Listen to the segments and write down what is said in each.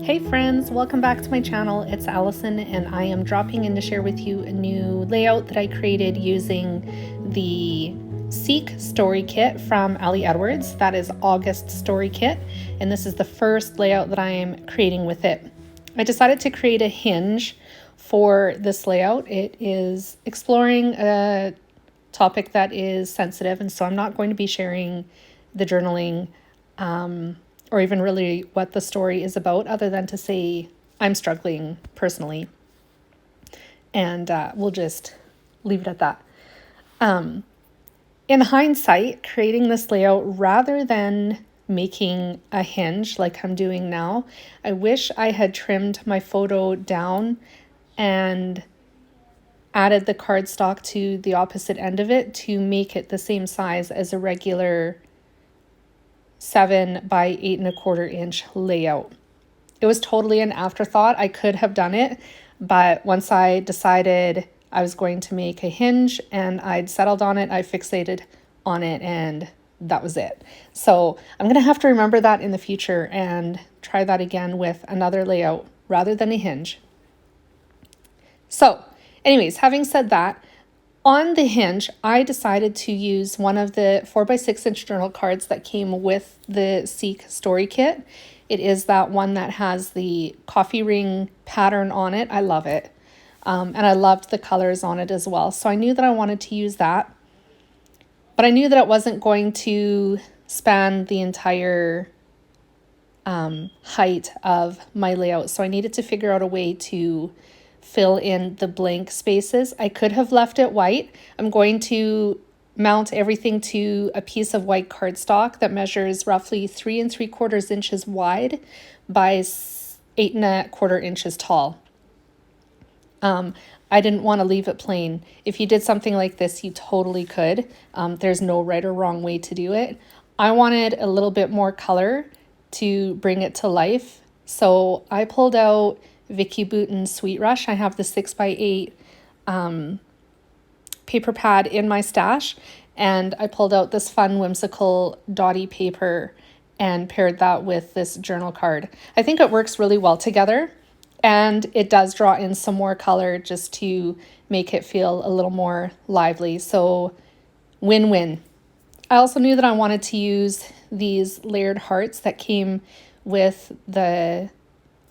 Hey friends, welcome back to my channel. It's Allison and I am dropping in to share with you a new layout that I created using the Seek Story Kit from Ali Edwards. That is August Story Kit, and this is the first layout that I am creating with it. I decided to create a hinge for this layout. It is exploring a topic that is sensitive, and so I'm not going to be sharing the journaling or even really what the story is about, other than to say I'm struggling personally. And we'll just leave it at that. In hindsight, creating this layout rather than making a hinge like I'm doing now, I wish I had trimmed my photo down and added the cardstock to the opposite end of it to make it the same size as a regular 7 by 8¼ inch layout. It was totally an afterthought. I could have done it, but once I decided I was going to make a hinge and I'd settled on it, I fixated on it, and that was it. So I'm going to have to remember that in the future and try that again with another layout rather than a hinge. So anyways, having said that, on the hinge, I decided to use one of the 4x6 inch journal cards that came with the Seek Story Kit. It is that one that has the coffee ring pattern on it. I love it. And I loved the colors on it as well. So I knew that I wanted to use that. But I knew that it wasn't going to span the entire height of my layout. So I needed to figure out a way to fill in the blank spaces. I could have left it white. I'm going to mount everything to a piece of white cardstock that measures roughly 3 3/4 inches wide by 8 1/4 inches tall. I didn't want to leave it plain. If you did something like this, you totally could. There's no right or wrong way to do it. I wanted a little bit more color to bring it to life. So I pulled out Vicky Bouton Sweet Rush. I have the 6x8 paper pad in my stash, and I pulled out this fun whimsical dotty paper and paired that with this journal card. I think it works really well together, and it does draw in some more color just to make it feel a little more lively. So win-win. I also knew that I wanted to use these layered hearts that came with the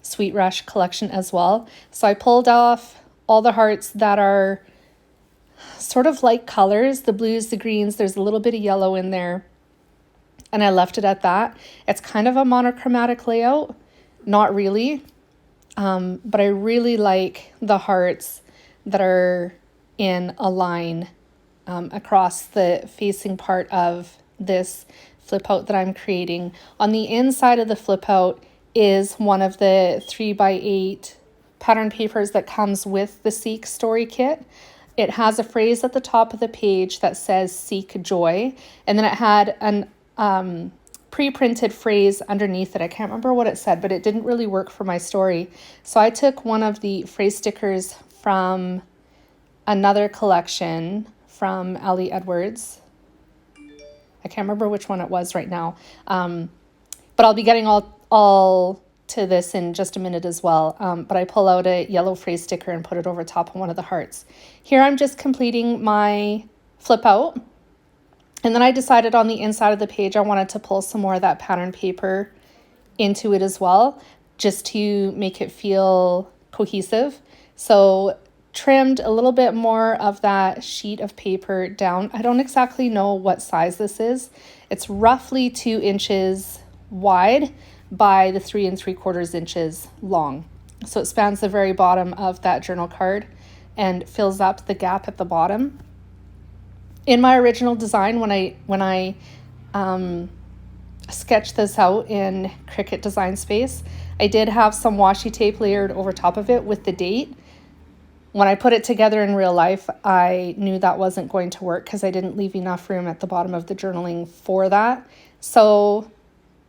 Sweet Rush collection as well. So I pulled off all the hearts that are sort of like colors, the blues, the greens, there's a little bit of yellow in there, and I left it at that. It's kind of a monochromatic layout, not really, but I really like the hearts that are in a line across the facing part of this flip out that I'm creating. On the inside of the flip out is one of the 3x8 pattern papers that comes with the Seek Story Kit. It has a phrase at the top of the page that says "Seek Joy," and then it had an pre-printed phrase underneath it. I can't remember what it said, but it didn't really work for my story. So I took one of the phrase stickers from another collection from Ali Edwards. I can't remember which one it was right now, but I'll be getting all to this in just a minute as well. But I pull out a yellow phrase sticker and put it over top of one of the hearts. Here I'm just completing my flip out. And then I decided on the inside of the page, I wanted to pull some more of that pattern paper into it as well, just to make it feel cohesive. So trimmed a little bit more of that sheet of paper down. I don't exactly know what size this is. It's roughly 2 inches wide by the 3 3/4 inches long. So it spans the very bottom of that journal card and fills up the gap at the bottom. In my original design, when I sketched this out in Cricut Design Space, I did have some washi tape layered over top of it with the date. When I put it together in real life, I knew that wasn't going to work because I didn't leave enough room at the bottom of the journaling for that. So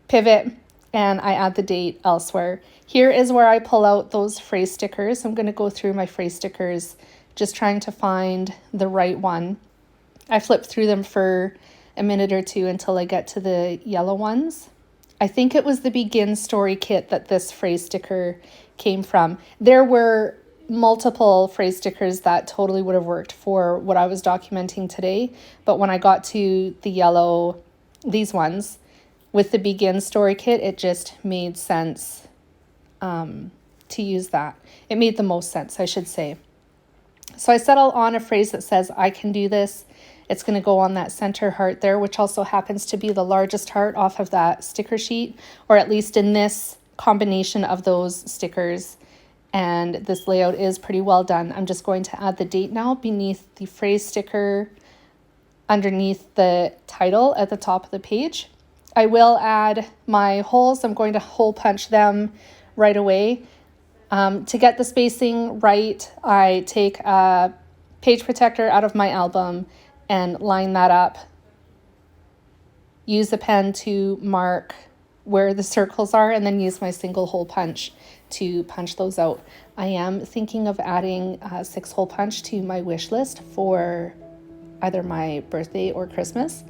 pivot, and I add the date elsewhere. Here is where I pull out those phrase stickers. I'm going to go through my phrase stickers, just trying to find the right one. I flip through them for a minute or two until I get to the yellow ones. I think it was the Begin Story kit that this phrase sticker came from. There were multiple phrase stickers that totally would have worked for what I was documenting today, but when I got to the yellow, these ones, with the Begin Story kit, it just made sense to use that. It made the most sense, I should say. So I settled on a phrase that says, I can do this. It's going to go on that center heart there, which also happens to be the largest heart off of that sticker sheet, or at least in this combination of those stickers. And this layout is pretty well done. I'm just going to add the date now beneath the phrase sticker underneath the title at the top of the page. I will add my holes. I'm going to hole punch them right away. To get the spacing right, I take a page protector out of my album and line that up. Use a pen to mark where the circles are, and then use my single hole punch to punch those out. I am thinking of adding a 6-hole punch to my wish list for either my birthday or Christmas.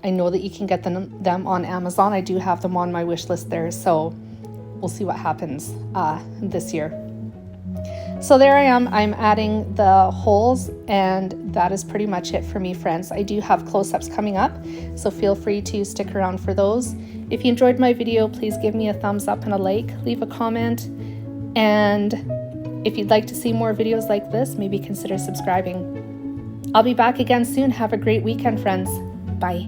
I know that you can get them on Amazon. I do have them on my wish list there, so we'll see what happens this year. So there I am. I'm adding the holes, and that is pretty much it for me, friends. I do have close-ups coming up, so feel free to stick around for those. If you enjoyed my video, please give me a thumbs up and a like, leave a comment, and if you'd like to see more videos like this, maybe consider subscribing. I'll be back again soon. Have a great weekend, friends. Bye.